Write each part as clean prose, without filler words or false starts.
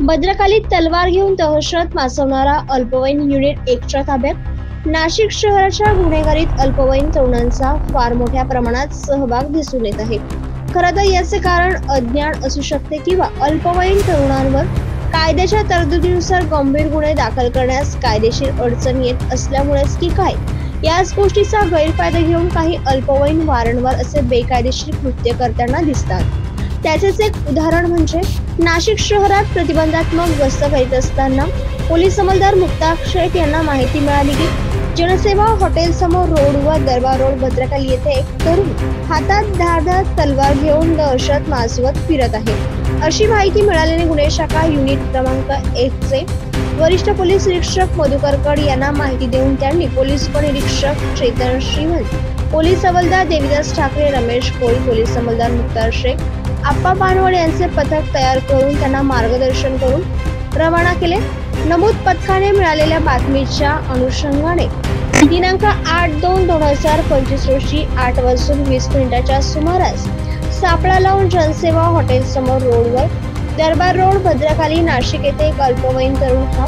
भद्रकालीत तलवार घेऊन दहशत माजवणारा अल्पवयीन युनिट 1च्या ताब्यात। नाशिक शहराच्या गुन्हेगारीत अल्पवयीन तरुणांचा फार मोठ्या प्रमाणात सहभाग दिसून येत आहे। खरं तर याचे कारण अज्ञान असू शकते किंवा अल्पवयीन तरुणांवर कायद्याच्या तरतुदीनुसार गंभीर गुन्हे दाखल करण्यास कायदेशीर अडचण येत असल्यामुळेच की काय, याच गोष्टीचा गैरफायदा घेऊन काही अल्पवयीन वारंवार असे बेकायदेशीर कृत्य करताना दिसतात। त्याचेच एक उदाहरण म्हणजे नाशिक शहरात प्रतिबंधात्मक गस्त करीत असताना पोलीस अंमलदार मुक्ता शेख यांना माहिती मिळाली की जनसेवा हॉटेल समोर रोड व दरबार रोड भद्रकाली येथे एक तरुण हातात धारदार तलवार घेऊन दहशत माजवत फिरत आहे। अशी माहिती मिळाल्याने गुन्हे शाखा युनिट क्रमांक 1 चे वरिष्ठ पोलीस निरीक्षक मधुकर यांना माहिती देऊन त्यांनी पोलीस उपनिरीक्षक चेतन श्रीवंत, पोलीस हवालदार देविदास ठाकरे, रमेश कोळी, पोलीस अंमलदार मुक्ता शेख, आप्पा पानवड यांचे पथक तयार करून त्यांना मार्गदर्शन करून रवाना केले। नमूद पथकाने मिळालेल्या बातमीच्या अनुषंगाने दिनांक 8/2/2025 रोजी 8:20 सुमारास सापळा लावून जनसेवा हॉटेल समोर रोडवर दरबार रोड भद्रकाली नाशिक येथे एक अल्पवयीन तरुण हा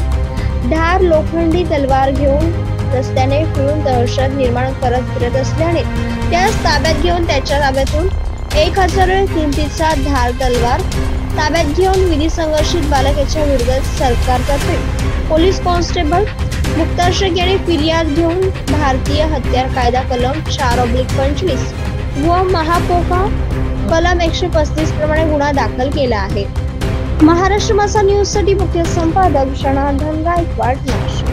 धार लोखंडी तलवार घेऊन रस्त्याने फिरून दहशत निर्माण करत फिरत असल्याने त्यास ताब्यात घेऊन त्याच्या ताब्यातून 1000 किमतीचा धार तलवार ताब्यात घेऊन विधी संघर्षित बालक याच्या विरोधात सरकारतर्फे पोलीस कॉन्स्टेबल मुक्ता शेख यांनी फिर्याद घेऊन भारतीय हत्यार कायदा कलम 4/25 व महापोका कलम 135 प्रमाणे गुन्हा दाखल केला आहे। महाराष्ट्र माझा न्यूज साठी मुख्य संपादक जनार्दन गायकवाड, नाशिक।